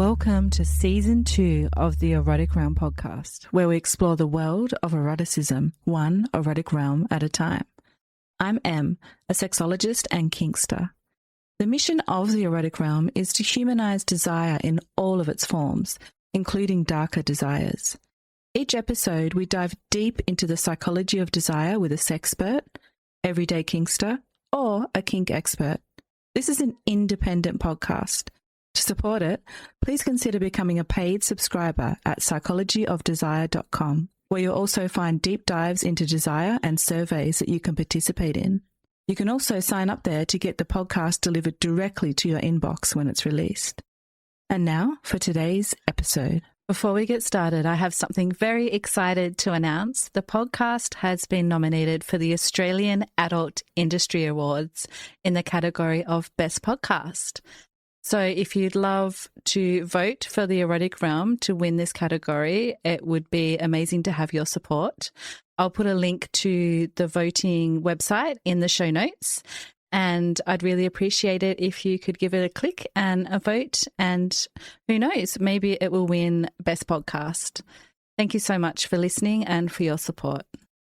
Welcome to Season 2 of the Erotic Realm podcast, where we explore the world of eroticism, one erotic realm at a time. I'm Em, a sexologist and kinkster. The mission of the Erotic Realm is to humanize desire in all of its forms, including darker desires. Each episode, we dive deep into the psychology of desire with a sexpert, everyday kinkster, or a kink expert. This is an independent podcast. To support it, please consider becoming a paid subscriber at psychologyofdesire.com, where you'll also find deep dives into desire and surveys that you can participate in. You can also sign up there to get the podcast delivered directly to your inbox when it's released. And now for today's episode. Before we get started, I have something very excited to announce. The podcast has been nominated for the Australian Adult Industry Awards in the category of Best Podcast. So if you'd love to vote for the Erotic Realm to win this category, it would be amazing to have your support. I'll put a link to the voting website in the show notes, and I'd really appreciate it if you could give it a click and a vote, and who knows, maybe it will win Best Podcast. Thank you so much for listening and for your support.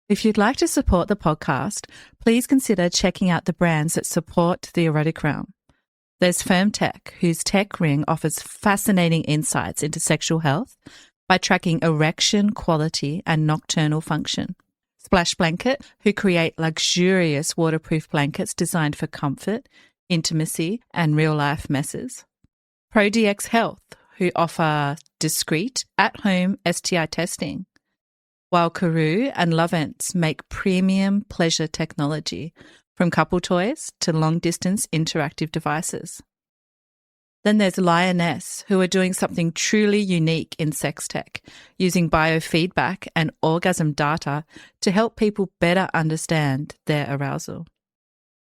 If you'd like to support the podcast, please consider checking out the brands that support the Erotic Realm. There's Firm Tech, whose tech ring offers fascinating insights into sexual health by tracking erection quality and nocturnal function. Splash Blanket, who create luxurious waterproof blankets designed for comfort, intimacy, and real-life messes. ProDX Health, who offer discreet, at-home STI testing. While Karoo and Lovence make premium pleasure technology, from couple toys to long-distance interactive devices. Then there's Lioness, who are doing something truly unique in sex tech, using biofeedback and orgasm data to help people better understand their arousal.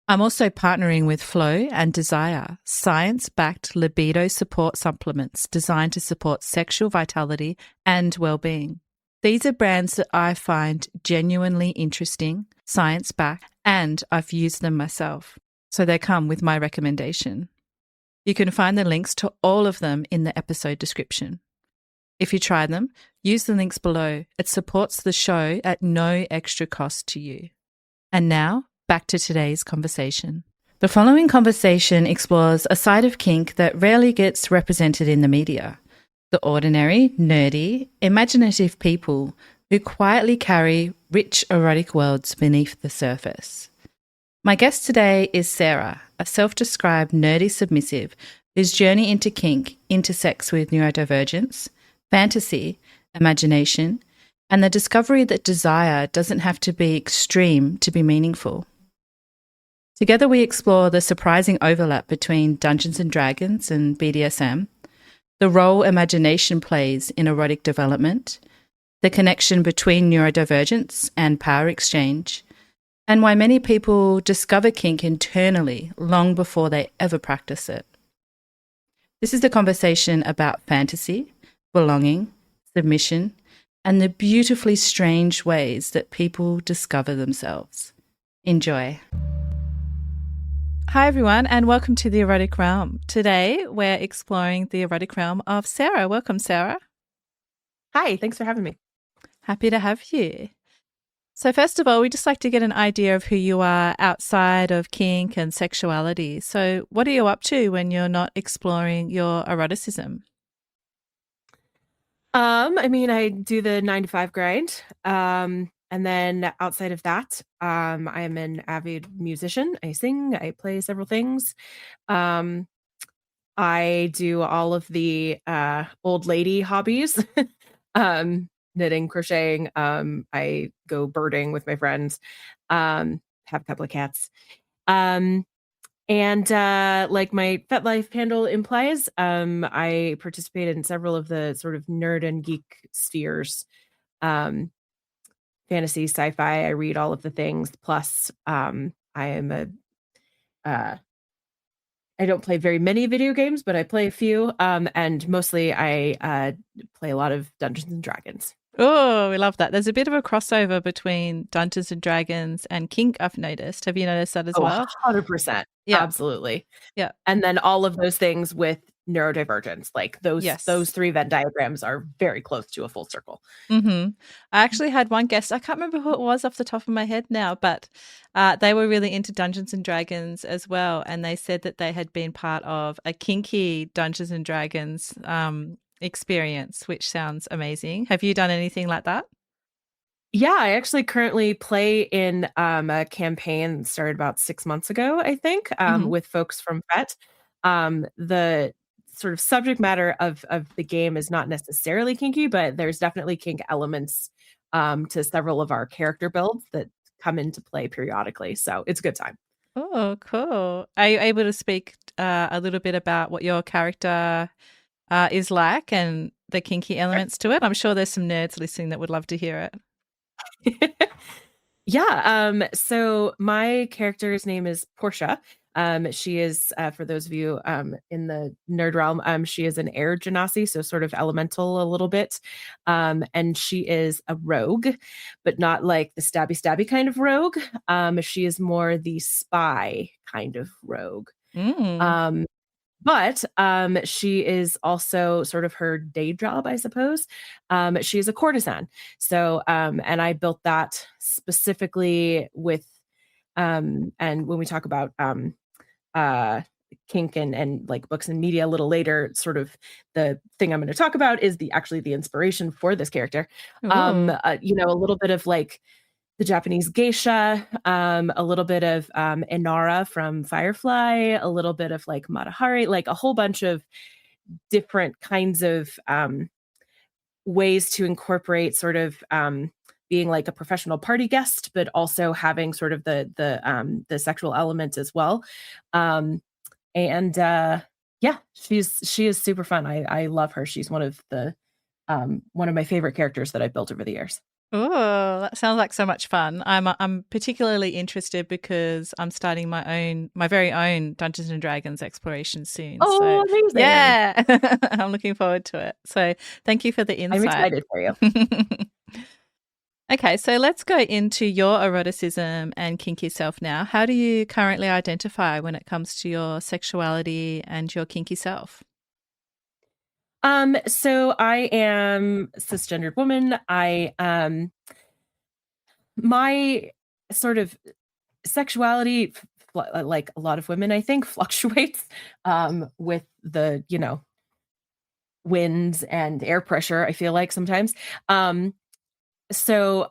I'm also partnering with Flow and Desire, science-backed libido support supplements designed to support sexual vitality and well-being. These are brands that I find genuinely interesting, science-backed, and I've used them myself, so they come with my recommendation. You can find the links to all of them in the episode description. If you try them, use the links below. It supports the show at no extra cost to you. And now, back to today's conversation. The following conversation explores a side of kink that rarely gets represented in the media. The ordinary, nerdy, imaginative people who quietly carry rich erotic worlds beneath the surface. My guest today is Sarah, a self-described nerdy submissive whose journey into kink intersects with neurodivergence, fantasy, imagination, and the discovery that desire doesn't have to be extreme to be meaningful. Together we explore the surprising overlap between Dungeons & Dragons and BDSM, the role imagination plays in erotic development, the connection between neurodivergence and power exchange, and why many people discover kink internally long before they ever practice it. This is a conversation about fantasy, belonging, submission, and the beautifully strange ways that people discover themselves. Enjoy. Hi everyone, and welcome to the Erotic Realm. Today we're exploring the erotic realm of Sarah. Welcome, Sarah. Hi, thanks for having me. Happy to have you. So first of all, we just like to get an idea of who you are outside of kink and sexuality. So what are you up to when you're not exploring your eroticism? I do the 9-to-5 grind. And then outside of that, I am an avid musician. I sing, I play several things. I do all of the old lady hobbies. Knitting, crocheting. I go birding with my friends. Have a couple of cats. And like my FetLife handle implies, I participate in several of the sort of nerd and geek spheres. Fantasy, sci-fi, I read all of the things. Plus, I am I don't play very many video games, but I play a few. And mostly I play a lot of Dungeons and Dragons. Oh, we love that. There's a bit of a crossover between Dungeons and Dragons and kink, I've noticed. Have you noticed that as well? 100%. Yeah. Absolutely. Yeah. And then all of those things with neurodivergence. Like those three Venn diagrams are very close to a full circle. I actually had one guest, I can't remember who it was off the top of my head now, but they were really into Dungeons and Dragons as well, and they said that they had been part of a kinky Dungeons and Dragons experience, which sounds amazing. Have you done anything like that? Yeah, I actually currently play in a campaign that started about 6 months ago, I think, with folks from FET. The sort of subject matter of the game is not necessarily kinky, but there's definitely kink elements to several of our character builds that come into play periodically. So it's a good time. Oh, cool. Are you able to speak a little bit about what your character is like and the kinky elements to it? I'm sure there's some nerds listening that would love to hear it. Yeah. So my character's name is Portia. She is, for those of you in the nerd realm, she is an air genasi, so sort of elemental a little bit. And she is a rogue, but not like the stabby kind of rogue. She is more the spy kind of rogue. But she is also sort of her day job, I suppose. She is a courtesan. So, and I built that specifically with, and when we talk about kink and like books and media a little later, sort of the thing I'm going to talk about is actually the inspiration for this character. A little bit of like the Japanese geisha, a little bit of Inara from Firefly, a little bit of like Matahari, like a whole bunch of different kinds of ways to incorporate sort of being like a professional party guest, but also having sort of the sexual element as well. Yeah, she is super fun. I love her. She's one of my favorite characters that I've built over the years. Oh, that sounds like so much fun. I'm particularly interested because I'm starting my very own Dungeons and Dragons exploration soon. Oh, so, amazing. Yeah. I'm looking forward to it. So thank you for the insight. I'm excited for you. Okay, so let's go into your eroticism and kinky self now. How do you currently identify when it comes to your sexuality and your kinky self? So I am a cisgendered woman. My sort of sexuality, like a lot of women, I think, fluctuates with the, winds and air pressure, I feel like sometimes. So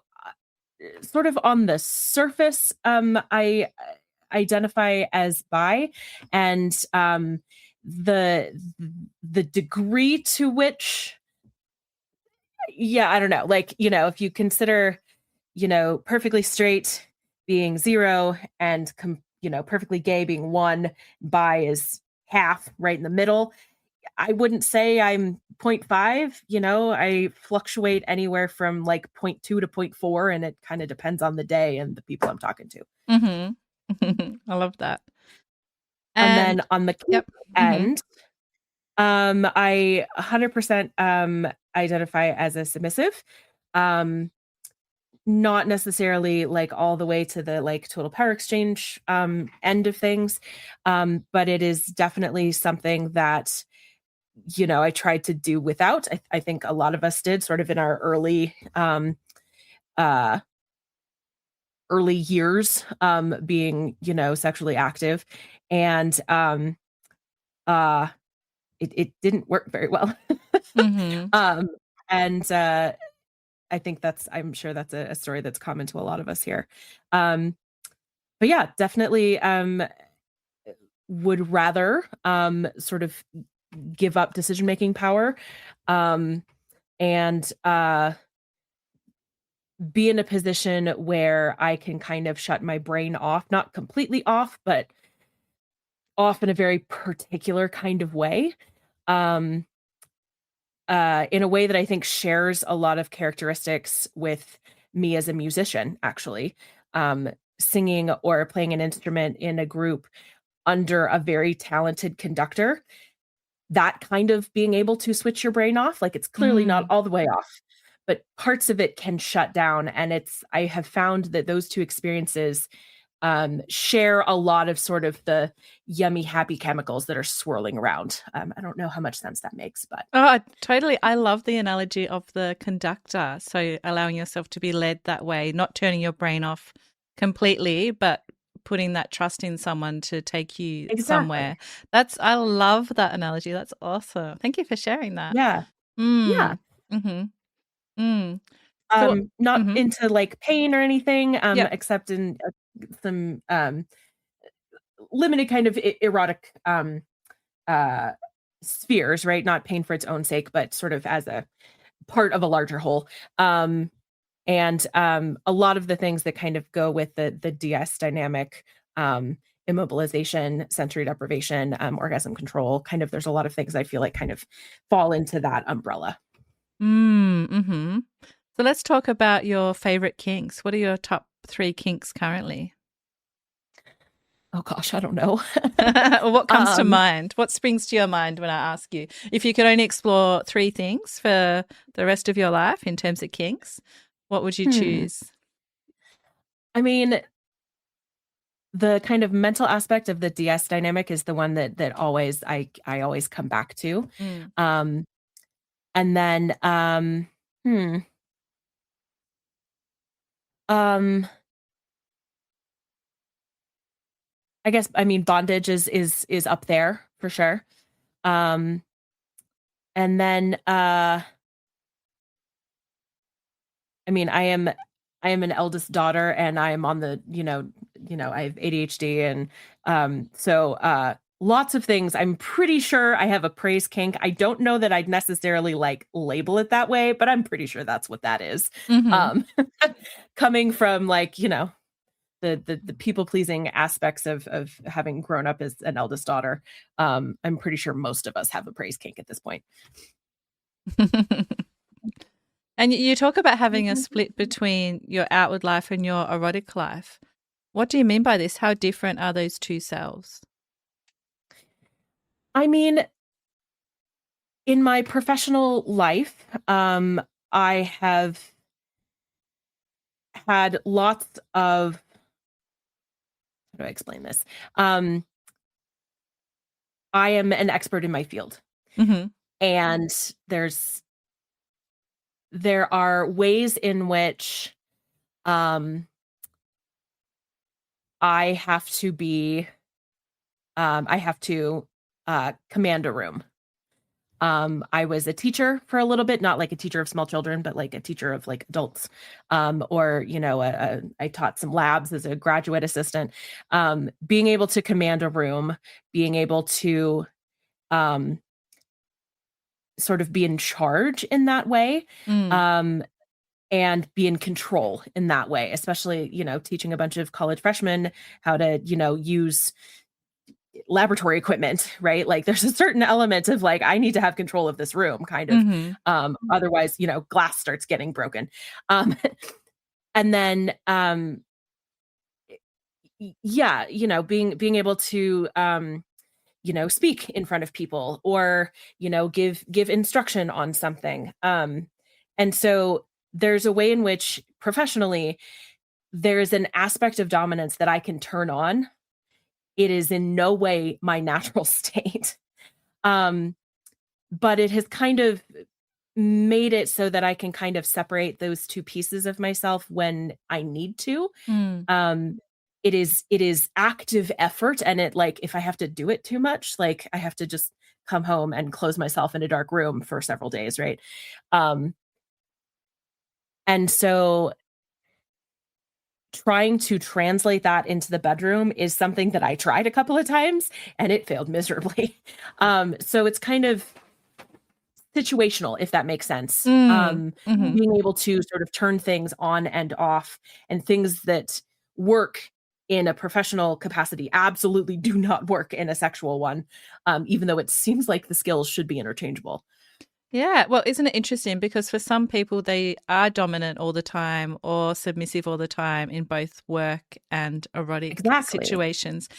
sort of on the surface, I identify as bi, and the degree to which, I don't know, like, if you consider, perfectly straight being 0 and perfectly gay being 1, bi is half, right in the middle. I wouldn't say I'm 0.5, I fluctuate anywhere from like 0.2 to 0.4, and it kind of depends on the day and the people I'm talking to. I love that. And then on the kink end, I 100% identify as a submissive. Not necessarily like all the way to the like total power exchange end of things, but it is definitely something that I tried to do without. I think a lot of us did, sort of in our early years, being sexually active, and it didn't work very well. And I think I'm sure that's a story that's common to a lot of us here. But yeah, definitely would rather sort of give up decision-making power and be in a position where I can kind of shut my brain off, not completely off, but off in a very particular kind of way. In a way that I think shares a lot of characteristics with me as a musician, actually. Singing or playing an instrument in a group under a very talented conductor, that kind of being able to switch your brain off, like it's clearly not all the way off, but parts of it can shut down. And I have found that those two experiences share a lot of sort of the yummy, happy chemicals that are swirling around. I don't know how much sense that makes, but. Oh, totally. I love the analogy of the conductor. So allowing yourself to be led that way, not turning your brain off completely, but putting that trust in someone to take you somewhere. I love that analogy. That's awesome. Thank you for sharing that. Yeah. Yeah. So, not into like pain or anything, Yep. except in some limited kind of erotic spheres, right? Not pain for its own sake, but sort of as a part of a larger whole. And a lot of the things that kind of go with the DS dynamic, immobilization, sensory deprivation, orgasm control, kind of, there's a lot of things I feel like kind of fall into that umbrella. So let's talk about your favorite kinks. What are your top 3 kinks currently? Oh gosh, I don't know. Or what comes to mind? What springs to your mind when I ask you? If you could only explore 3 things for the rest of your life in terms of kinks, what would you choose? I mean, the kind of mental aspect of the DS dynamic is the one that always I always come back to. And then I guess, I mean, bondage is up there for sure. And then I mean, I am an eldest daughter, and I am on the, I have ADHD, and so lots of things. I'm pretty sure I have a praise kink. I don't know that I'd necessarily like label it that way, but I'm pretty sure that's what that is. Coming from like, the people pleasing aspects of having grown up as an eldest daughter. I'm pretty sure most of us have a praise kink at this point. And you talk about having a split between your outward life and your erotic life. What do you mean by this? How different are those two selves? I mean, in my professional life, I have had lots of, how do I explain this? I am an expert in my field. And there are ways in which I have to command a room. I was a teacher for a little bit, not like a teacher of small children, but like a teacher of like adults. Or, I taught some labs as a graduate assistant. Being able to command a room, being able to sort of be in charge in that way, and be in control in that way, especially, teaching a bunch of college freshmen how to, use laboratory equipment, right? Like there's a certain element of like, I need to have control of this room kind of, otherwise, glass starts getting broken. And then, being able to, speak in front of people, or, give instruction on something. And so there's a way in which professionally there's an aspect of dominance that I can turn on. It is in no way my natural state. But it has kind of made it so that I can kind of separate those two pieces of myself when I need to. It is active effort, and it, like, if I have to do it too much, like I have to just come home and close myself in a dark room for several days, right? And so trying to translate that into the bedroom is something that I tried a couple of times, and it failed miserably. So it's kind of situational, if that makes sense. Being able to sort of turn things on and off, and things that work in a professional capacity absolutely do not work in a sexual one, even though it seems like the skills should be interchangeable. Yeah. Well, isn't it interesting? Because for some people, they are dominant all the time or submissive all the time in both work and erotic situations.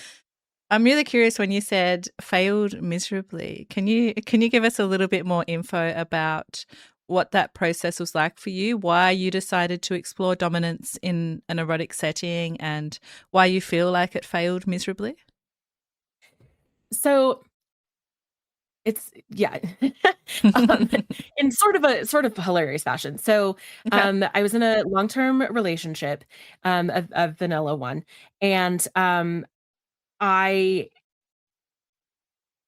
I'm really curious when you said failed miserably. Can you give us a little bit more info about what that process was like for you, why you decided to explore dominance in an erotic setting, and why you feel like it failed miserably? So it's yeah, um, in sort of hilarious fashion. So Okay. I was in a long-term relationship, a vanilla one, and I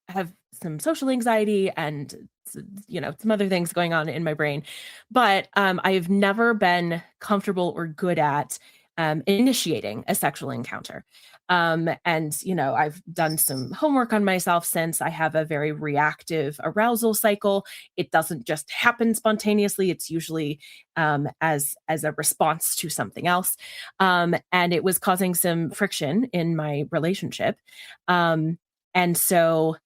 have some social anxiety and some other things going on in my brain, but I've never been comfortable or good at initiating a sexual encounter. And I've done some homework on myself since I have a very reactive arousal cycle. It doesn't just happen spontaneously. It's usually as a response to something else. And it was causing some friction in my relationship. And so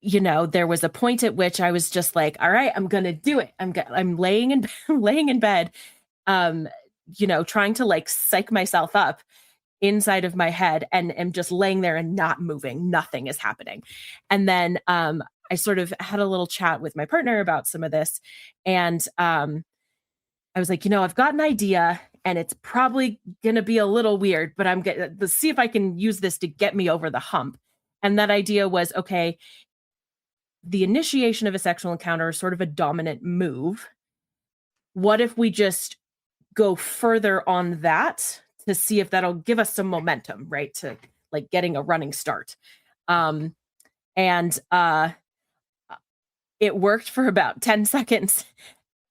there was a point at which I was just like, all right, I'm going to do it. I'm laying in laying in bed, um, trying to like psych myself up inside of my head, and am just laying there and not moving. Nothing is happening. And then I sort of had a little chat with my partner about some of this. And I was like, I've got an idea, and it's probably going to be a little weird, but I'm going to see if I can use this to get me over the hump. And that idea was, okay, the initiation of a sexual encounter is sort of a dominant move. What if we just go further on that to see if that'll give us some momentum, right? To like getting a running start. Um, and It worked for about 10 seconds.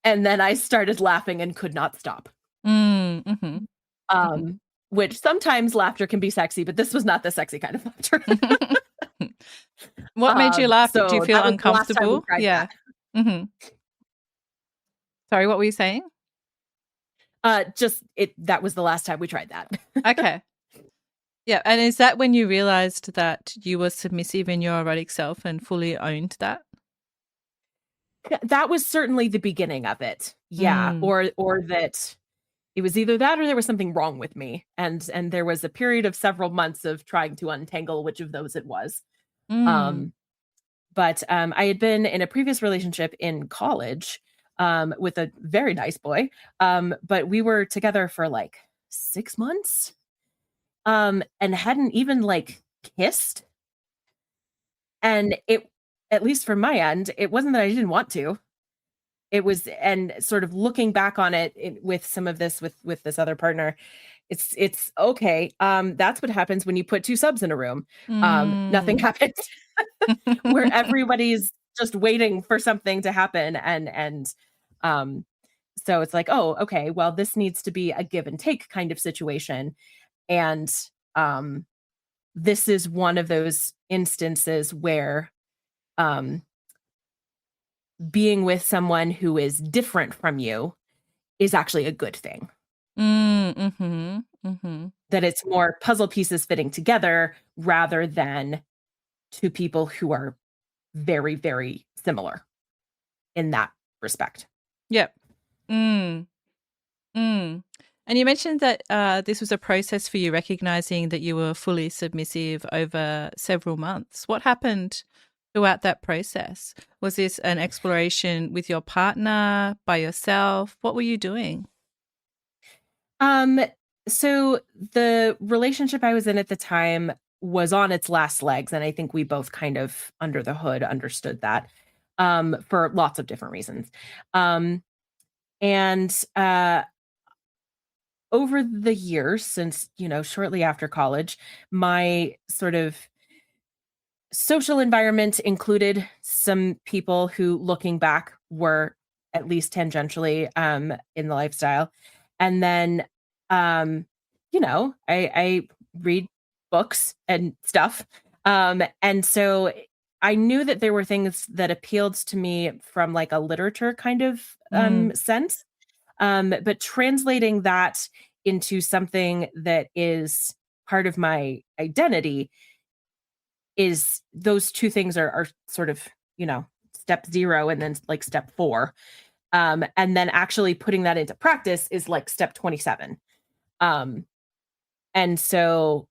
And then I started laughing and could not stop. Mm-hmm. Um, which sometimes laughter can be sexy, but this was not the sexy kind of laughter. What made you laugh? So Did you feel that was the last time we uncomfortable? tried Yeah. Mm-hmm. Sorry, what were you saying? That was the last time we tried that. Okay. Yeah. And is that when you realized that you were submissive in your erotic self and fully owned that? That was certainly the beginning of it. Yeah. Mm. Or that it was either that or there was something wrong with me. And there was a period of several months of trying to untangle which of those it was. Mm. Um, but I had been in a previous relationship in college with a very nice boy. But we were together for like 6 months and hadn't even like kissed. And it, at least from my end, it wasn't that I didn't want to. It was, and sort of looking back on it with some of this with this other partner, it's okay. That's what happens when you put two subs in a room. Nothing Mm. happens. Where everybody's just waiting for something to happen, and um so it's like, oh, okay, well, this needs to be a give and take kind of situation. And um this is one of those instances where um being with someone who is different from you is actually a good thing. Mm-hmm. Mm-hmm. That it's more puzzle pieces fitting together rather than two people who are very, very similar in that respect. Yep. Mm. Mm. And you mentioned that this was a process for you, recognizing that you were fully submissive over several months. What happened throughout that process? Was this an exploration with your partner, by yourself? What were you doing? Um, so the relationship I was in at the time was on its last legs, and I think we both kind of under the hood understood that for lots of different reasons. Um, and Over the years since, shortly after college, my sort of social environment included some people who, looking back, were at least tangentially in the lifestyle. And then, I read books and stuff. And so I knew that there were things that appealed to me from like a literature kind of Mm. sense. But translating that into something that is part of my identity, is those two things are sort of, step 0 and then like step 4. And then actually putting that into practice is like step 27. Um, and so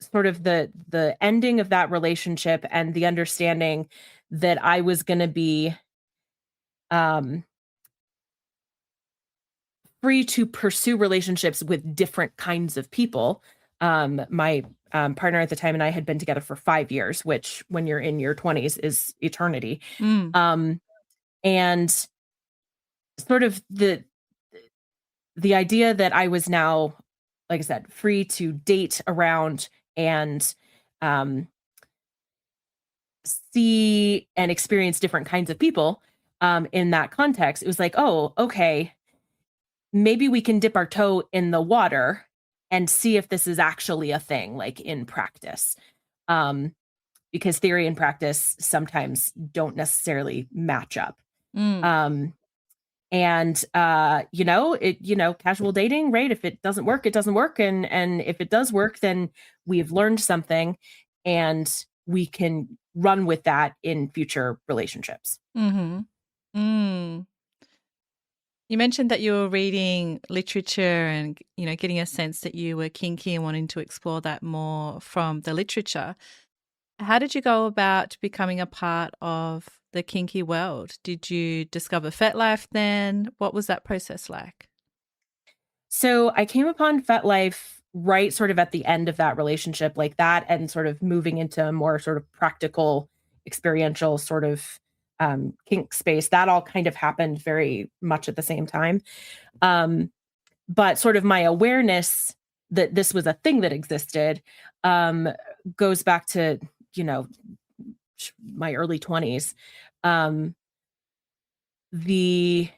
sort of the ending of that relationship and the understanding that I was going to be free to pursue relationships with different kinds of people. My partner at the time and I had been together for 5 years, which when you're in your 20s is eternity. And sort of the idea that I was now, like I said, free to date around and see and experience different kinds of people in that context, it was like, oh, okay, maybe we can dip our toe in the water and see if this is actually a thing, like in practice. Because theory and practice sometimes don't necessarily match up. And casual dating, right? If it doesn't work, it doesn't work. And if it does work, then we've learned something and we can run with that in future relationships. You mentioned that you were reading literature and, getting a sense that you were kinky and wanting to explore that more from the literature. How did you go about becoming a part of the kinky world? Did you discover FetLife then? What was that process like? So I came upon FetLife right sort of at the end of that relationship, like that, and sort of moving into a more sort of practical, experiential sort of kink space. That all kind of happened very much at the same time. But sort of my awareness that this was a thing that existed goes back to, my early 20s. The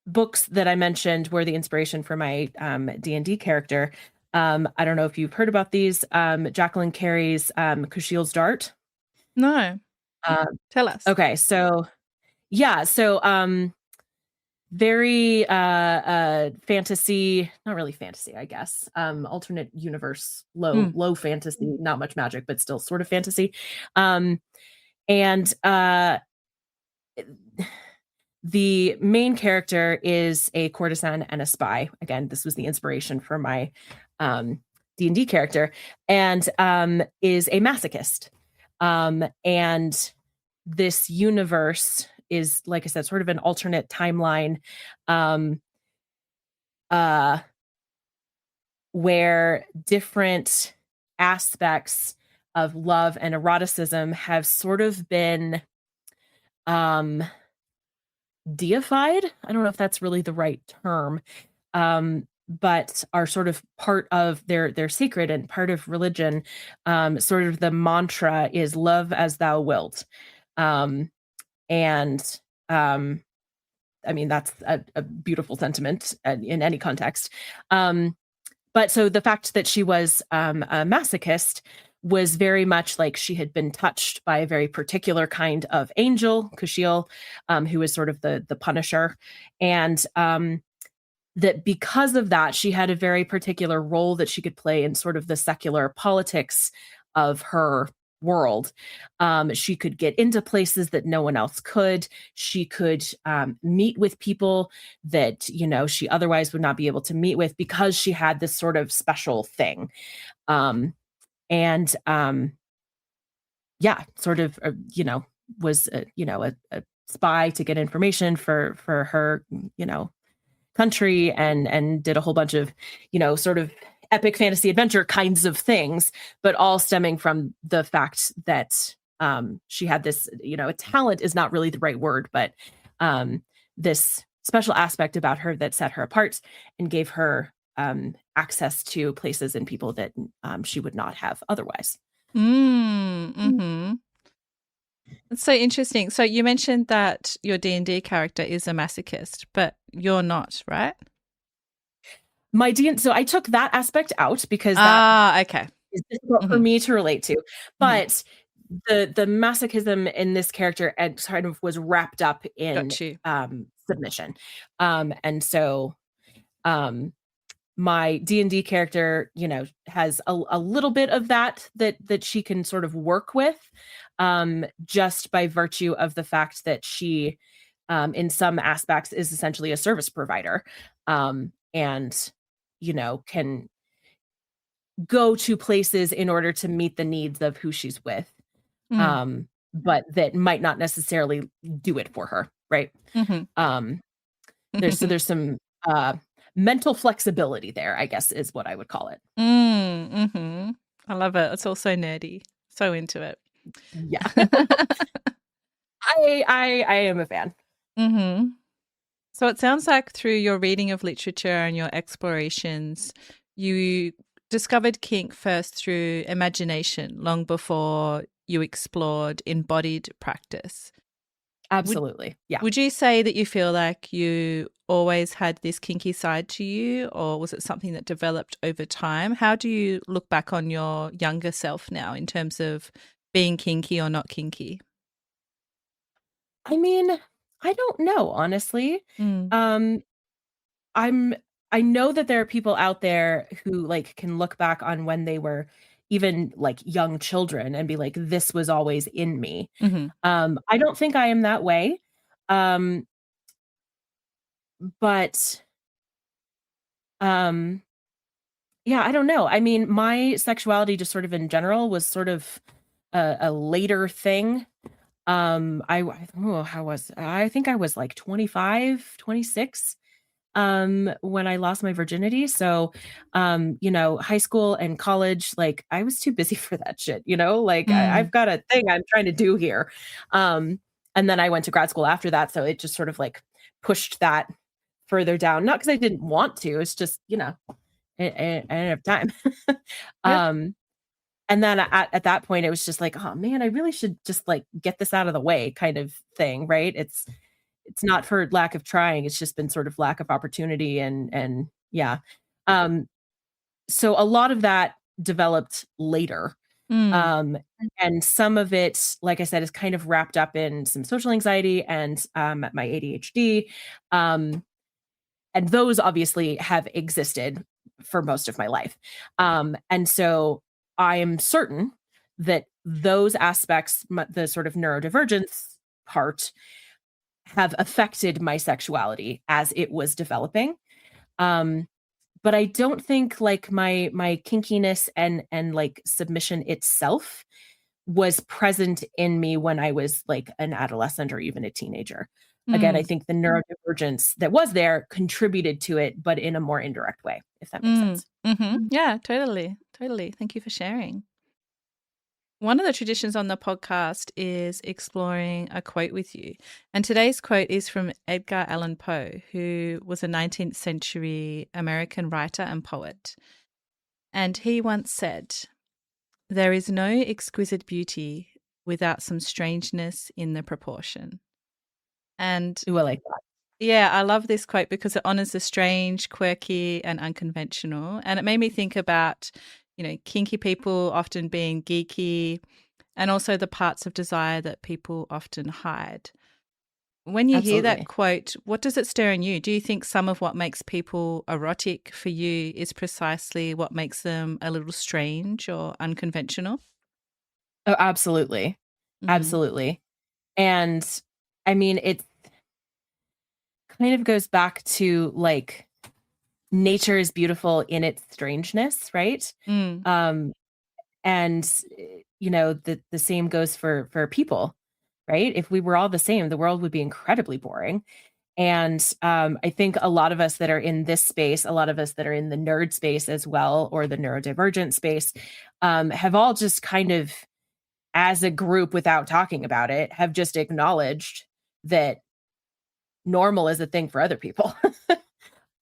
books that I mentioned were the inspiration for my DnD character. I don't know if you've heard about these. Jacqueline Carey's Kushiel's Dart. No. Tell us. Okay, so yeah, so very fantasy, not really fantasy, I guess. Alternate universe, low fantasy, not much magic, but still sort of fantasy. And the main character is a courtesan and a spy. Again, this was the inspiration for my D&D character, and is a masochist. And this universe is, like I said, sort of an alternate timeline where different aspects of love and eroticism have sort of been deified. I don't know if that's really the right term, but are sort of part of their sacred and part of religion. Sort of the mantra is love as thou wilt. I mean, that's a beautiful sentiment in any context. But so the fact that she was a masochist was very much like she had been touched by a very particular kind of angel, Kushiel, who is sort of the punisher. And that because of that, she had a very particular role that she could play in sort of the secular politics of her world. She could get into places that no one else could. She could meet with people that, she otherwise would not be able to meet with because she had this sort of special thing. Sort of, was, a spy to get information for her, country and did a whole bunch of, sort of epic fantasy adventure kinds of things, but all stemming from the fact that she had this, a talent is not really the right word, but this special aspect about her that set her apart and gave her access to places and people that she would not have otherwise. That's so interesting. So you mentioned that your D&D character is a masochist, but you're not, right? So I took that aspect out because that okay. is difficult for me to relate to. But the masochism in this character kind of was wrapped up in submission. And so my D&D character, has a little bit of that she can sort of work with, just by virtue of the fact that she, in some aspects, is essentially a service provider, and can go to places in order to meet the needs of who she's with, but that might not necessarily do it for her, right? There's some mental flexibility there, I guess is what I would call it. Mm-hmm. I love it. It's also nerdy. So into it. Yeah. I am a fan. Mm-hmm. So it sounds like through your reading of literature and your explorations, you discovered kink first through imagination, long before you explored embodied practice. Absolutely. Yeah. Would you say that you feel like you always had this kinky side to you, or was it something that developed over time? How do you look back on your younger self now in terms of being kinky or not kinky? I mean, I don't know, honestly. Mm. Um, I'm I know that there are people out there who, like, can look back on when they were even, like, young children and be like, "This was always in me." Mm-hmm. I don't think I am that way. Um, but, um, yeah, I don't know. I mean, my sexuality just sort of in general was sort of a later thing. How was I think I was like 25, 26 when I lost my virginity. So, high school and college, like I was too busy for that shit, like I've Mm. got a thing I'm trying to do here. And then I went to grad school after that. So it just sort of like pushed that further down. Not because I didn't want to, it's just, I didn't have time. Yep. um, and then at that point, it was just like, oh man, I really should just like get this out of the way kind of thing, right? It's not for lack of trying. It's just been sort of lack of opportunity and yeah. Um, so a lot of that developed later. Mm. Um, and some of it, like I said, is kind of wrapped up in some social anxiety and my ADHD. Um, and those obviously have existed for most of my life. And so I am certain that those aspects, the sort of neurodivergence part, have affected my sexuality as it was developing. Um, but I don't think like my kinkiness and like submission itself was present in me when I was like an adolescent or even a teenager. Again, I Mm. think the neurodivergence that was there contributed to it, but in a more indirect way, if that makes Mm. sense. Mm-hmm. Yeah, totally. Totally. Thank you for sharing. One of the traditions on the podcast is exploring a quote with you. And today's quote is from Edgar Allan Poe, who was a 19th century American writer and poet. And he once said, "There is no exquisite beauty without some strangeness in the proportion." And Ooh, I like that. yeah, I love this quote because it honors the strange, quirky, and unconventional. And it made me think about, kinky people often being geeky and also the parts of desire that people often hide. When you hear that Absolutely. quote, what does it stir in you? Do you think some of what makes people erotic for you is precisely what makes them a little strange or unconventional? Oh, absolutely. Mm. Absolutely. And I mean, it kind of goes back to like nature is beautiful in its strangeness, right? Mm. Um, and the same goes for people, right? If we were all the same, the world would be incredibly boring. And I think a lot of us that are in this space, a lot of us that are in the nerd space as well, or the neurodivergent space, have all just kind of, as a group, without talking about it, have just acknowledged that normal is a thing for other people.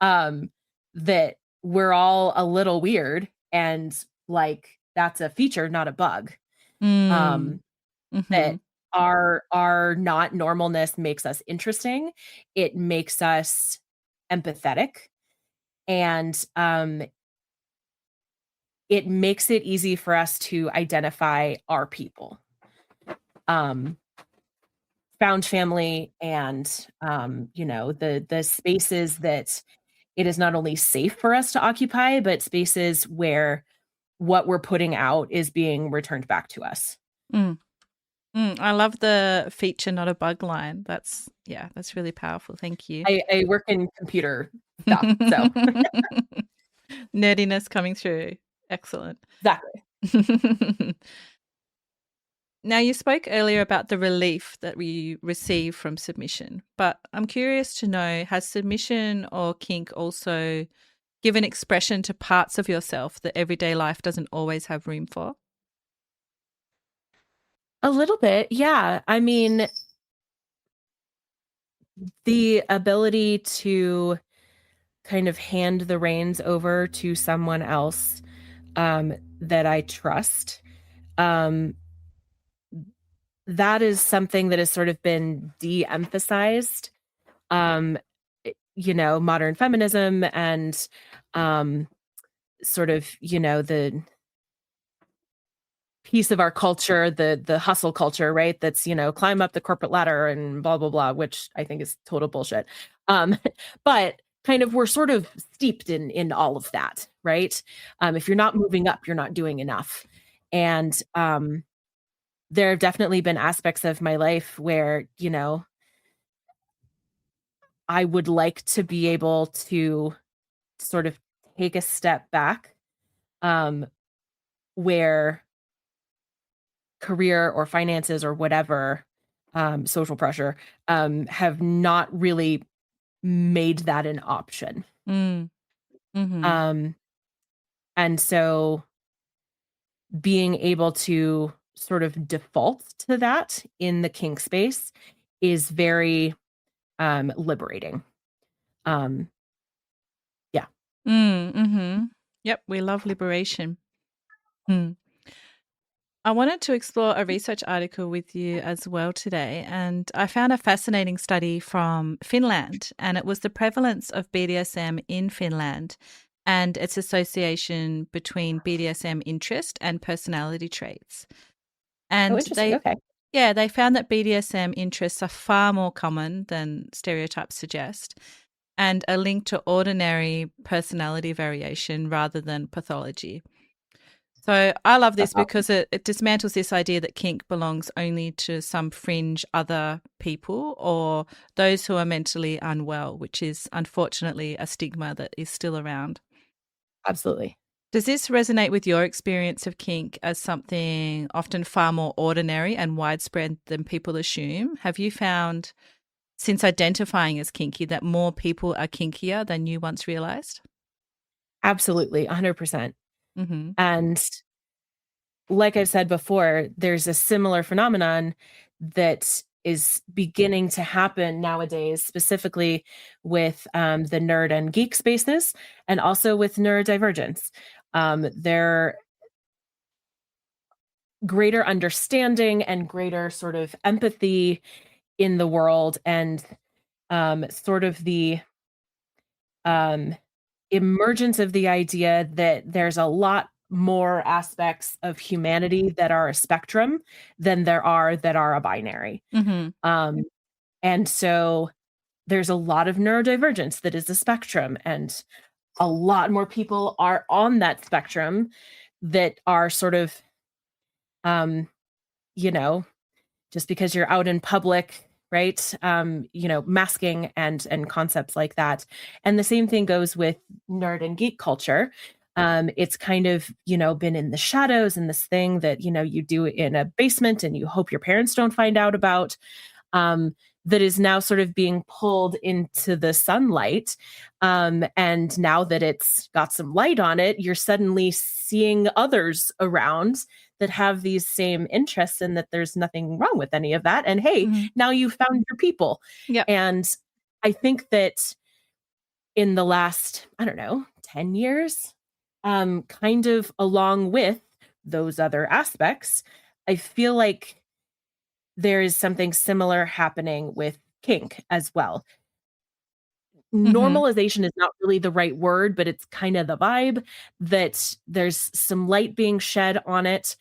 um, that we're all a little weird, and like that's a feature, not a bug. Mm. Um, that Mhm. our not normalness makes us interesting. It makes us empathetic, and it makes it easy for us to identify our people. Um, found family and the spaces that it is not only safe for us to occupy, but spaces where what we're putting out is being returned back to us. Mm. I love the feature, not a bug line. That's really powerful. Thank you. I work in computer stuff, so Nerdiness coming through. Excellent. exactly. Now, you spoke earlier about the relief that we receive from submission, but I'm curious to know, has submission or kink also given expression to parts of yourself that everyday life doesn't always have room for? A little bit, yeah. I mean, the ability to kind of hand the reins over to someone else that I trust. Um, that is something that has sort of been de-emphasized. Um, modern feminism and um, sort of, the piece of our culture, the hustle culture, right? That's, climb up the corporate ladder and blah, blah, blah, which I think is total bullshit. Um, but kind of we're sort of steeped in all of that, right? If you're not moving up, you're not doing enough. And there have definitely been aspects of my life where, I would like to be able to sort of take a step back, um, where career or finances or whatever, social pressure, have not really made that an option. Mm. Mm-hmm. And so being able to sort of default to that in the kink space is very liberating. Yeah. Mm-hmm. Yep, we love liberation. Mm. I wanted to explore a research article with you as well today, and I found a fascinating study from Finland, and it was the prevalence of BDSM in Finland and its association between BDSM interest and personality traits. Oh, And interesting. Okay. they found that BDSM interests are far more common than stereotypes suggest and are linked to ordinary personality variation rather than pathology. So I love this That's awesome. because it dismantles this idea that kink belongs only to some fringe other people or those who are mentally unwell, which is unfortunately a stigma that is still around. Absolutely. Does this resonate with your experience of kink as something often far more ordinary and widespread than people assume? Have you found, since identifying as kinky, that more people are kinkier than you once realized? Absolutely. 100%. Mm-hmm. And like I've said before, there's a similar phenomenon that is beginning to happen nowadays, specifically with the nerd and geek spaces, and also with neurodivergence. There greater understanding and greater sort of empathy in the world, and sort of the um, emergence of the idea that there's a lot more aspects of humanity that are a spectrum than there are that are a binary. Mm-hmm. Um, and so there's a lot of neurodivergence that is a spectrum, and a lot more people are on that spectrum that are sort of, um, you know, just because you're out in public, right? Masking and concepts like that. And the same thing goes with nerd and geek culture. It's kind of, been in the shadows, and this thing that, you do in a basement and you hope your parents don't find out about. That is now sort of being pulled into the sunlight. And now that it's got some light on it, you're suddenly seeing others around that have these same interests, and that there's nothing wrong with any of that. And hey, Mm-hmm. now you've found your people. Yep. And I think that in the last, I don't know, 10 years, kind of along with those other aspects, I feel like there is something similar happening with kink as well. Mm-hmm. Normalization is not really the right word, but it's kind of the vibe that there's some light being shed on it.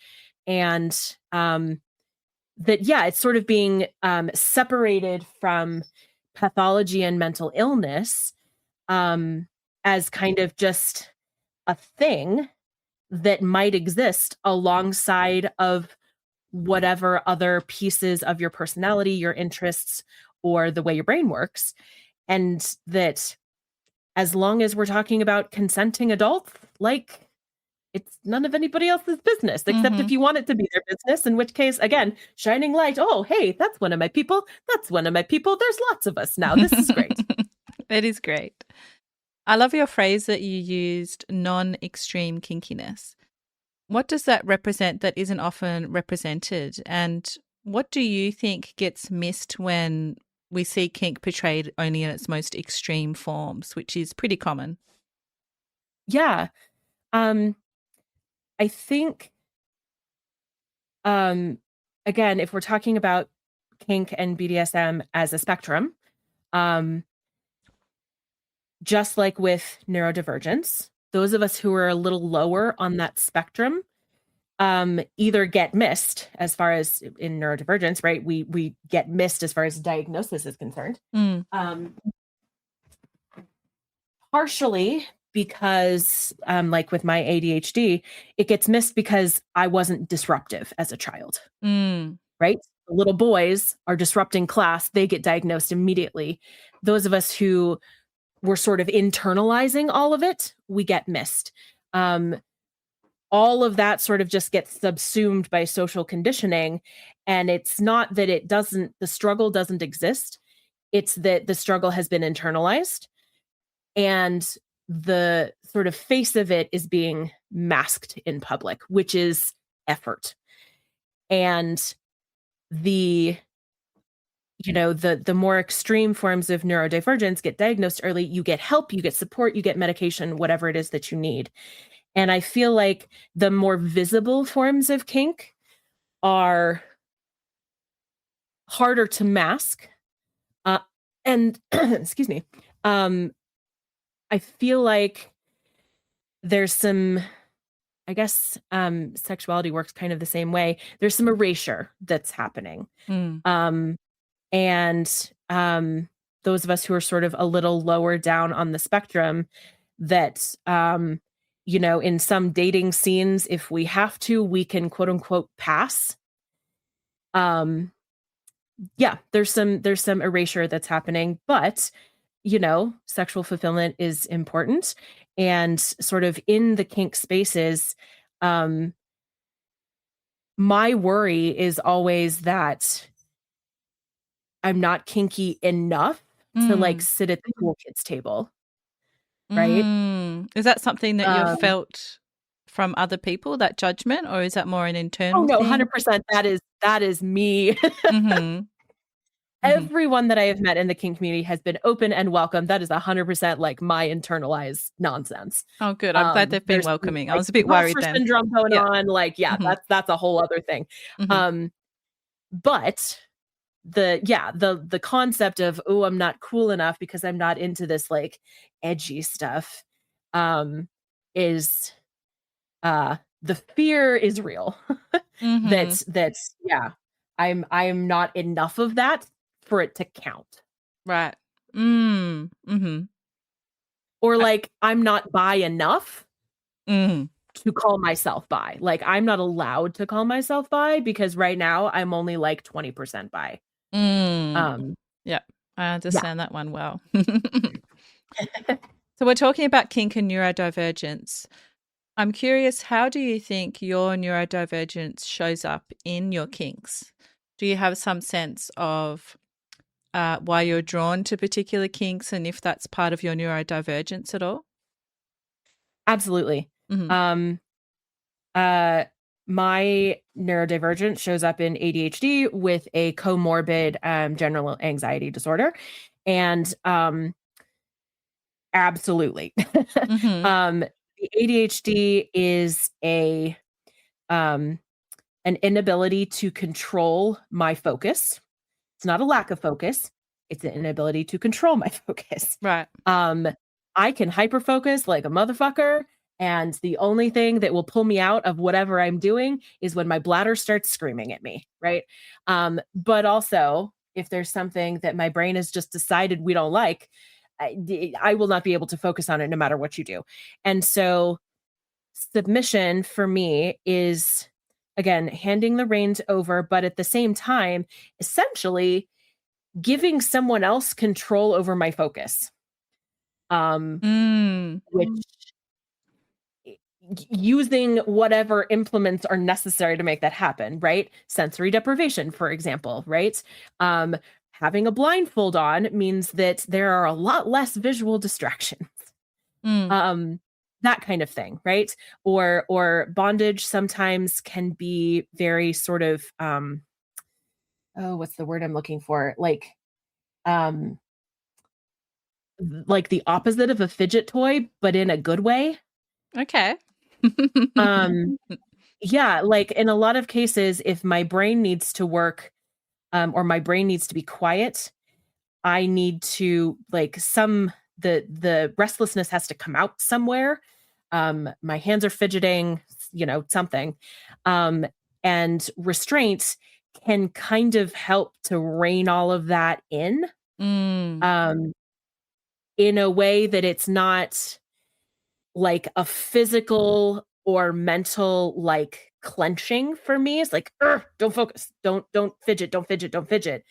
And that, yeah, it's sort of being separated from pathology and mental illness, as kind of just a thing that might exist alongside of whatever other pieces of your personality, your interests, or the way your brain works. And that as long as we're talking about consenting adults, like, it's none of anybody else's business, except if you want it to be their business, in which case, again, shining light. Oh, hey, that's one of my people. That's one of my people. There's lots of us now. This is great. It is great. I love your phrase that you used, non-extreme kinkiness. What does that represent that isn't often represented? And what do you think gets missed when we see kink portrayed only in its most extreme forms, which is pretty common? Yeah. I think, again, if we're talking about kink and BDSM as a spectrum, just like with neurodivergence, those of us who are a little lower on that spectrum either get missed as far as in neurodivergence, right? We get missed as far as diagnosis is concerned. Partially because, like with my ADHD, it gets missed because I wasn't disruptive as a child, right? The little boys are disrupting class. They get diagnosed immediately. Those of us who were sort of internalizing all of it, we get missed. All of that sort of just gets subsumed by social conditioning. And it's not that the struggle doesn't exist. It's that the struggle has been internalized. And the sort of face of it is being masked in public, which is effort. And the more extreme forms of neurodivergence get diagnosed early, you get help, you get support, you get medication, whatever it is that you need. And I feel like the more visible forms of kink are harder to mask. And excuse me. I feel like there's some, I guess, sexuality works kind of the same way. There's some erasure that's happening. And those of us who are sort of a little lower down on the spectrum that, in some dating scenes, if we have to, we can quote unquote pass. There's some erasure that's happening, but sexual fulfillment is important. And sort of in the kink spaces, my worry is always that I'm not kinky enough to like sit at the cool kids table. Right. Is that something that you've felt from other people, that judgment, or is that more an internal thing? 100%. That is me. Everyone that I have met in the kink community has been open and welcome. That is 100% like my internalized nonsense. Oh, good. I'm glad they've been welcoming. I was a bit worried then. Syndrome going on. Like, that's a whole other thing. But the concept of, oh, I'm not cool enough because I'm not into this like edgy stuff, is the fear is real. That's I'm not enough of that for it to count. Right. Or like I'm not bi enough to call myself bi. Like I'm not allowed to call myself bi because right now I'm only like 20% bi. Yeah, I understand that one well. So we're talking about kink and neurodivergence. I'm curious, how do you think your neurodivergence shows up in your kinks? Do you have some sense of why you're drawn to particular kinks and if that's part of your neurodivergence at all? Absolutely. My neurodivergence shows up in ADHD with a comorbid general anxiety disorder. And absolutely. The ADHD is an inability to control my focus. It's not a lack of focus. It's an inability to control my focus. Right. I can hyperfocus like a motherfucker. And the only thing that will pull me out of whatever I'm doing is when my bladder starts screaming at me, right? But also, if there's something that my brain has just decided we don't like, I will not be able to focus on it no matter what you do. And so submission for me is, again, handing the reins over, but at the same time, essentially giving someone else control over my focus. Which using whatever implements are necessary to make that happen, right? Sensory deprivation, for example, right? Having a blindfold on means that there are a lot less visual distractions. That kind of thing, right? Or bondage sometimes can be very sort of what's the word I'm looking for? Um like the opposite of a fidget toy, but in a good way. Okay. Yeah, like in a lot of cases, if my brain needs to work, or my brain needs to be quiet, I need to the restlessness has to come out somewhere. My hands are fidgeting, something. And restraints can kind of help to rein all of that um, in a way that it's not like a physical or mental like clenching for me. It's like, don't focus, don't fidget, don't fidget, don't fidget.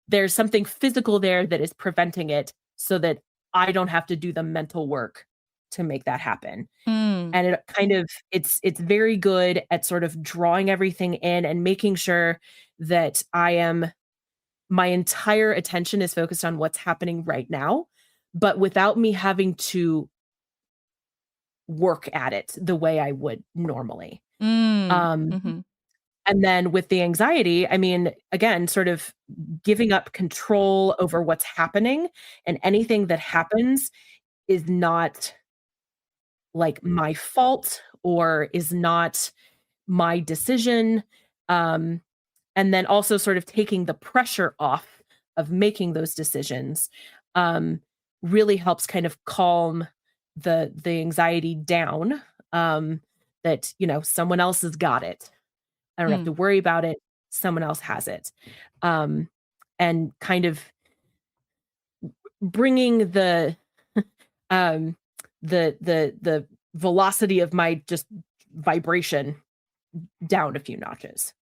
There's something physical there that is preventing it so that I don't have to do the mental work to make that happen. And it kind of it's very good at sort of drawing everything in and making sure that my entire attention is focused on what's happening right now, but without me having to work at it the way I would normally. Um, and then with the anxiety, I mean, again, sort of giving up control over what's happening, and anything that happens is not like my fault or is not my decision. Um, and then also sort of taking the pressure off of making those decisions um, really helps kind of calm the anxiety down. That someone else has got it. I don't have to worry about it. Someone else has it. Um, and kind of bringing the um, the velocity of my just vibration down a few notches.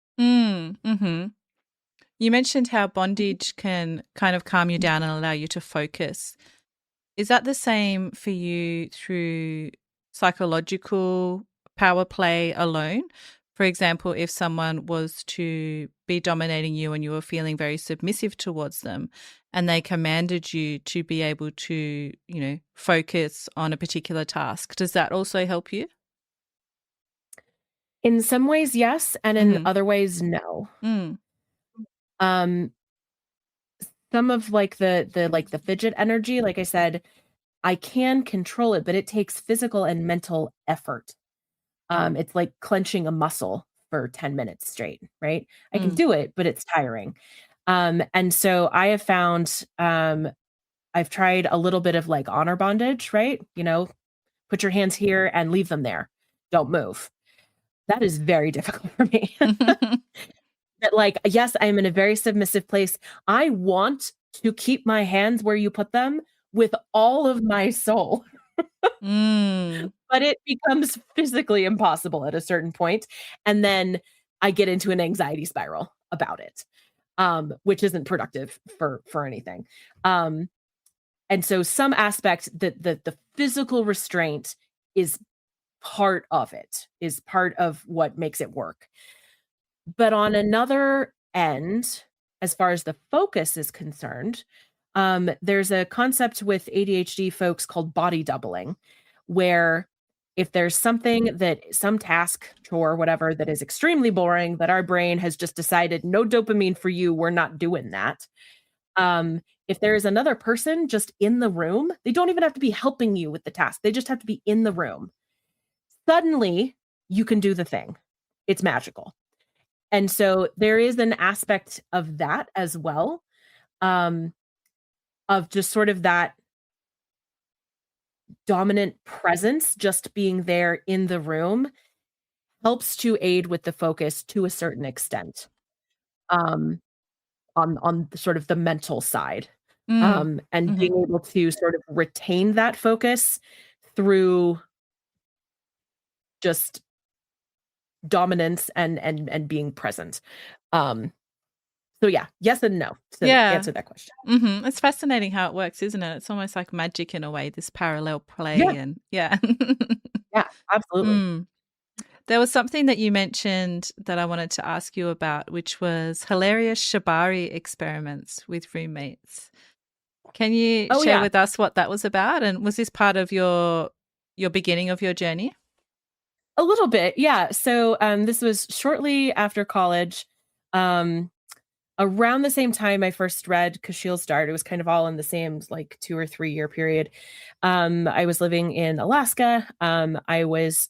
You mentioned how bondage can kind of calm you down and allow you to focus. Is that the same for you through psychological power play alone? For example, if someone was to be dominating you and you were feeling very submissive towards them and they commanded you to be able to, focus on a particular task, does that also help you? In some ways, yes, and in other ways, no. Um, some of like the fidget energy, like I said, I can control it, but it takes physical and mental effort. It's like clenching a muscle for 10 minutes straight, right? I can do it, but it's tiring. And so I have found I've tried a little bit of like honor bondage, right? Put your hands here and leave them there. Don't move. That is very difficult for me. That like, yes, I'm in a very submissive place. I want to keep my hands where you put them with all of my soul. But it becomes physically impossible at a certain point, and then I get into an anxiety spiral about it, which isn't productive for anything. And so some aspect that the physical restraint is part of it, is part of what makes it work. But on another end, as far as the focus is concerned, there's a concept with ADHD folks called body doubling, where if there's some task, chore, whatever, that is extremely boring, that our brain has just decided no dopamine for you, we're not doing that. If there's another person just in the room, they don't even have to be helping you with the task. They just have to be in the room. Suddenly, you can do the thing. It's magical. And so there is an aspect of that as well, of just sort of that dominant presence, just being there in the room helps to aid with the focus to a certain extent, on sort of the mental side, and being able to sort of retain that focus through just dominance and being present. So yeah, yes and no to answer that question. Mm-hmm. It's fascinating how it works, isn't it? It's almost like magic in a way, this parallel play. Yeah. And yeah. Yeah, absolutely. There was something that you mentioned that I wanted to ask you about, which was hilarious shibari experiments with roommates. Can you share with us what that was about? And was this part of your beginning of your journey? A little bit, yeah. So this was shortly after college. Around the same time I first read Kashiel's Dart, it was kind of all in the same like 2 or 3 year period. I was living in Alaska. I was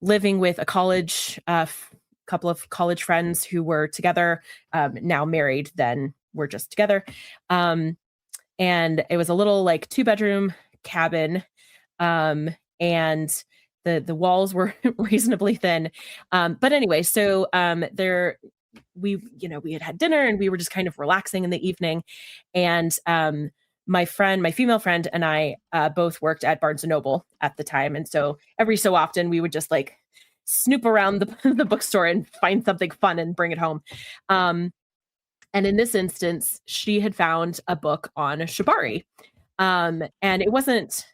living with a college, couple of college friends who were together, now married, then we're just together. And it was a little like 2-bedroom cabin. And the walls were reasonably thin. But anyway, so we had dinner and we were just kind of relaxing in the evening. And my female friend and I both worked at Barnes & Noble at the time. And so every so often we would just like snoop around the bookstore and find something fun and bring it home. And in this instance, she had found a book on shibari. And it wasn't,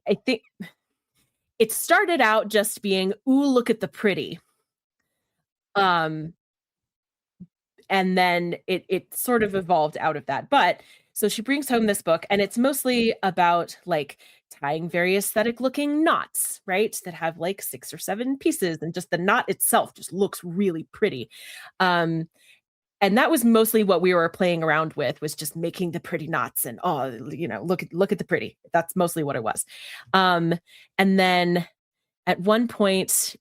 I think it started out just being, ooh, look at the pretty. And then it sort of evolved out of that. But so she brings home this book, and it's mostly about like tying very aesthetic looking knots, right? That have like 6 or 7 pieces, and just the knot itself just looks really pretty. And that was mostly what we were playing around with, was just making the pretty knots and, look at the pretty. That's mostly what it was. And then at one point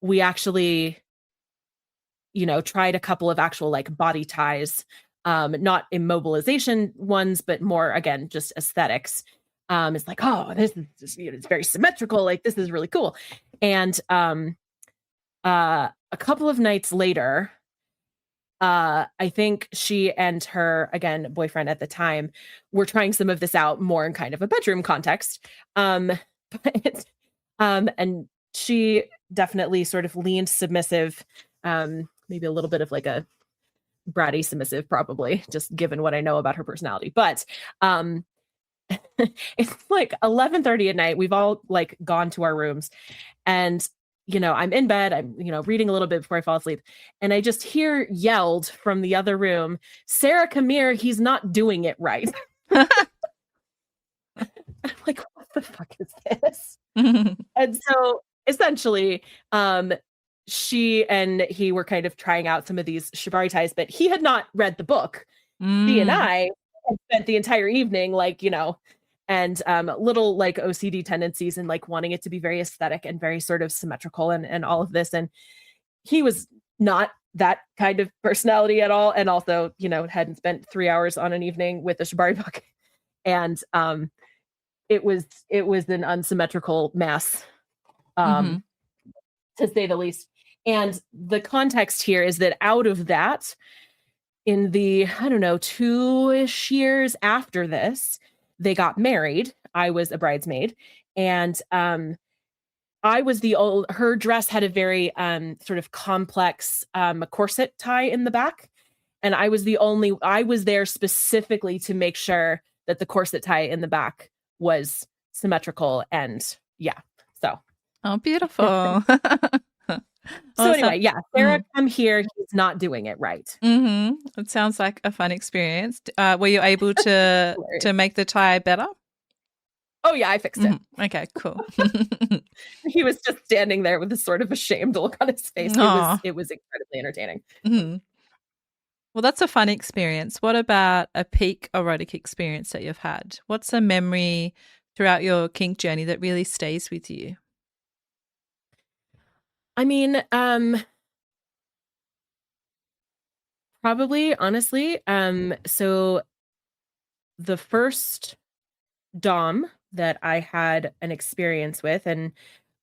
we actually, tried a couple of actual like body ties, not immobilization ones, but more, again, just aesthetics. It's like, oh, this is just, it's very symmetrical. Like, this is really cool. And a couple of nights later, I think she and her, again, boyfriend at the time, were trying some of this out more in kind of a bedroom context. And she definitely sort of leaned submissive, maybe a little bit of like a bratty submissive, probably, just given what I know about her personality. But it's like 11:30 at night. We've all like gone to our rooms, and I'm in bed. I'm, reading a little bit before I fall asleep. And I just hear yelled from the other room, "Sarah, come here. He's not doing it right." I'm like, what the fuck is this? And so essentially, she and he were kind of trying out some of these shibari ties, but he had not read the book. He and I had spent the entire evening, like, and little like OCD tendencies and like wanting it to be very aesthetic and very sort of symmetrical and all of this. And he was not that kind of personality at all. And also, hadn't spent 3 hours on an evening with a shibari book. And it was an unsymmetrical mess, to say the least. And the context here is that out of that, in the, 2-ish years after this, they got married. I was a bridesmaid, and I was her dress had a very sort of complex corset tie in the back. And I was there specifically to make sure that the corset tie in the back was symmetrical. And yeah, so. Oh, beautiful. So anyway, yeah, Sarah, come here. He's not doing it right. It sounds like a fun experience. Were you able to make the tie better? Oh yeah, I fixed it. Okay, cool. He was just standing there with a sort of ashamed look on his face. It was incredibly entertaining. Well, that's a fun experience. What about a peak erotic experience that you've had? What's a memory throughout your kink journey that really stays with you? I mean, probably, honestly. So the first dom that I had an experience with, and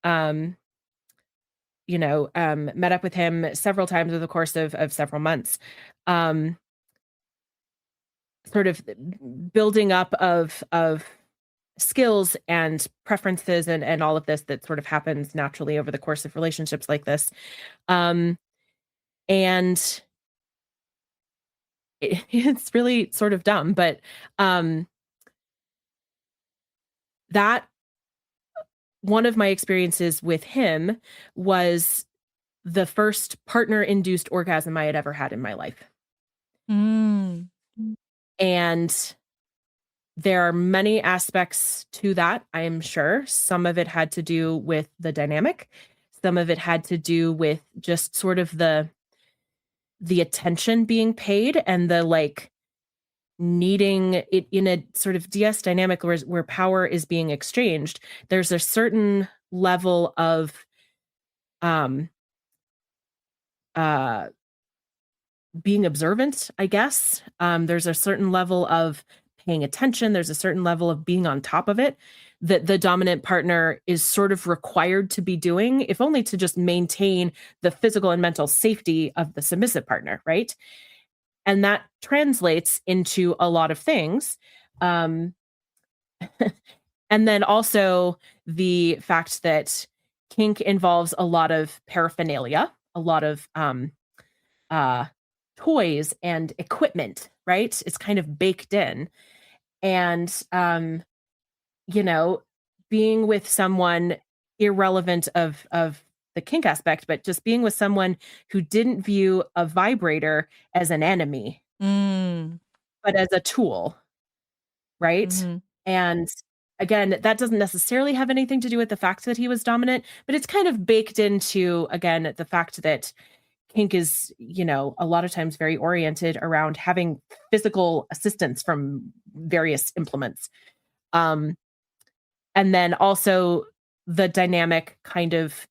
met up with him several times over the course of several months, sort of building up of skills and preferences and all of this that sort of happens naturally over the course of relationships like this. And it's really sort of dumb, but that one of my experiences with him was the first partner-induced orgasm I had ever had in my life. Mm. And there are many aspects to that, I am sure. Some of it had to do with the dynamic. Some of it had to do with just sort of the attention being paid and the like needing it in a sort of DS dynamic where power is being exchanged. There's a certain level of um uh being observant, I guess. There's a certain level of paying attention. There's a certain level of being on top of it that the dominant partner is sort of required to be doing, if only to just maintain the physical and mental safety of the submissive partner, right? And that translates into a lot of things. Um, and then also the fact that kink involves a lot of paraphernalia, a lot of uh, toys and equipment, right? It's kind of baked in. And, you know, being with someone irrelevant of the kink aspect, but just being with someone who didn't view a vibrator as an enemy, Mm. but as a tool, right? Mm-hmm. And again, that doesn't necessarily have anything to do with the fact that he was dominant, but it's kind of baked into, again, the fact that kink is, you know, a lot of times very oriented around having physical assistance from various implements. Um, and then also the dynamic kind of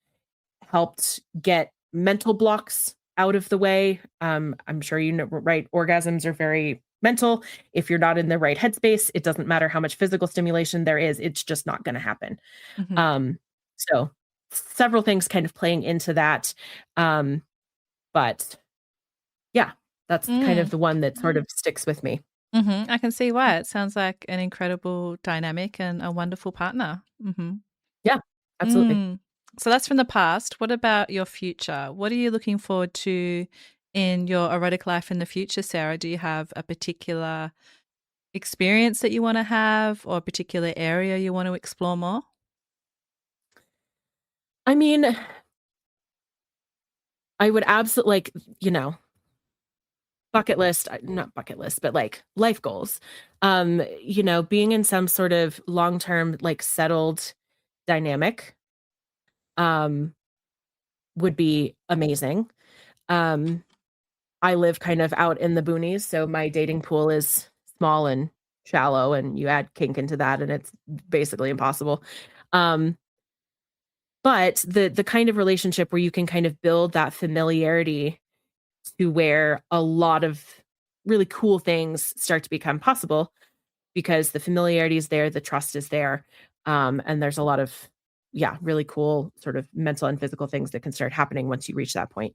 helped get mental blocks out of the way. I'm sure you know, right? Orgasms are very mental. If you're not in the right headspace, it doesn't matter how much physical stimulation there is, it's just not going to happen. Mm-hmm. So several things kind of playing into that. But yeah, that's kind of Mm. the one that sort of sticks with me. Mm-hmm. I can see why. It sounds like an incredible dynamic and a wonderful partner. Mm-hmm. Yeah, absolutely. Mm. So that's from the past. What about your future? What are you looking forward to in your erotic life in the future, Sarah? Do you have a particular experience that you want to have or a particular area you want to explore more? I mean, I would absolutely like, you know, bucket list, not bucket list, but like life goals. You know, being in some sort of long-term, like settled dynamic, um, would be amazing. Um, I live kind of out in the boonies, so my dating pool is small and shallow, and you add kink into that, and it's basically impossible. Um, but the kind of relationship where you can kind of build that familiarity to where a lot of really cool things start to become possible because the familiarity is there, the trust is there, and there's a lot of yeah, really cool sort of mental and physical things that can start happening once you reach that point.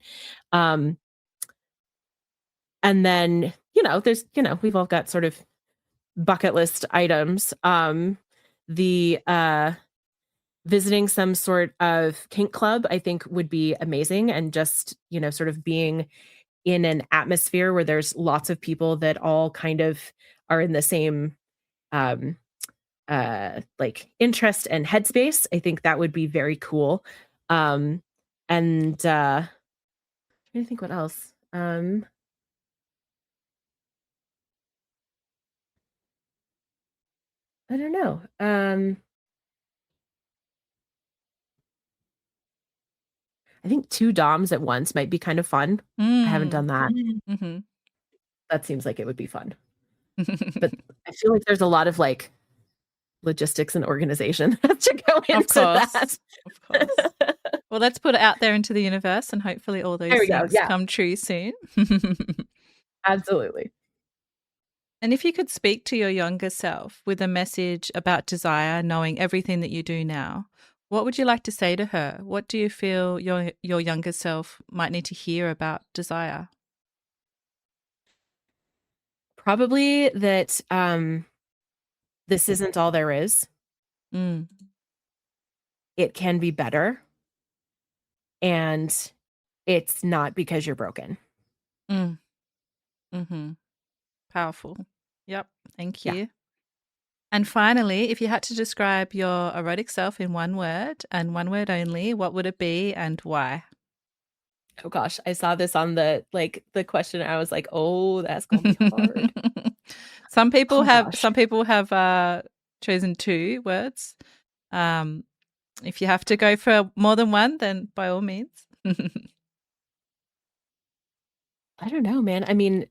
Um, and then there's we've all got sort of bucket list items. The visiting some sort of kink club, I think would be amazing, and just sort of being in an atmosphere where there's lots of people that all kind of are in the same um like interest and headspace. I think that would be very cool. And trying to think what else. I don't know. I think two DOMs at once might be kind of fun. I haven't Mm. done that. Mm-hmm. That seems like it would be fun. But I feel like there's a lot of like logistics and organization to go Of into course. that. Of course. Well, let's put it out there into the universe and hopefully all There those we go. things Yeah, come true soon. absolutely. And if you could speak to your younger self with a message about desire, knowing everything that you do now, what would you like to say to her? What do you feel your younger self might need to hear about desire? Probably that this isn't all there is. Mm. It can be better, and it's not because you're broken. Mm. Mm-hmm. Powerful. Yep. Thank Yeah. you. And finally, if you had to describe your erotic self in one word and one word only, what would it be and why? Oh gosh, I saw this on the question. I was like, oh, that's gonna be hard. Some people Oh have gosh. chosen two words. If you have to go for more than one, then by all means. I don't know, man. I mean,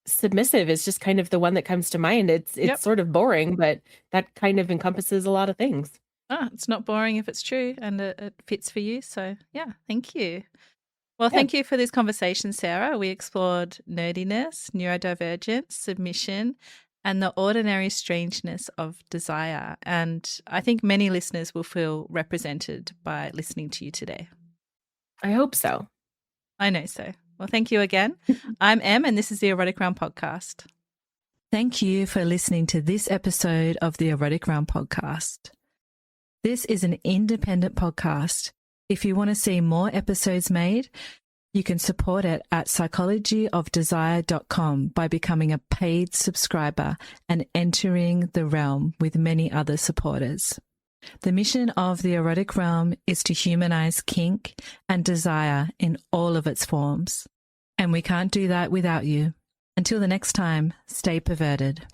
submissive is just kind of the one that comes to mind. It's Yep. sort of boring, but that kind of encompasses a lot of things. It's not boring if it's true and it fits for you. So, yeah, thank you. Well, Yeah. thank you for this conversation, Sarah. We explored nerdiness, neurodivergence, submission, and the ordinary strangeness of desire. And I think many listeners will feel represented by listening to you today. I hope so. I know so. Well, thank you again. I'm Em, and this is the Erotic Realm Podcast. Thank you for listening to this episode of the Erotic Realm Podcast. This is an independent podcast. If you want to see more episodes made, you can support it at psychologyofdesire.com by becoming a paid subscriber and entering the realm with many other supporters. The mission of the Erotic Realm is to humanize kink and desire in all of its forms. And we can't do that without you. Until the next time, stay perverted.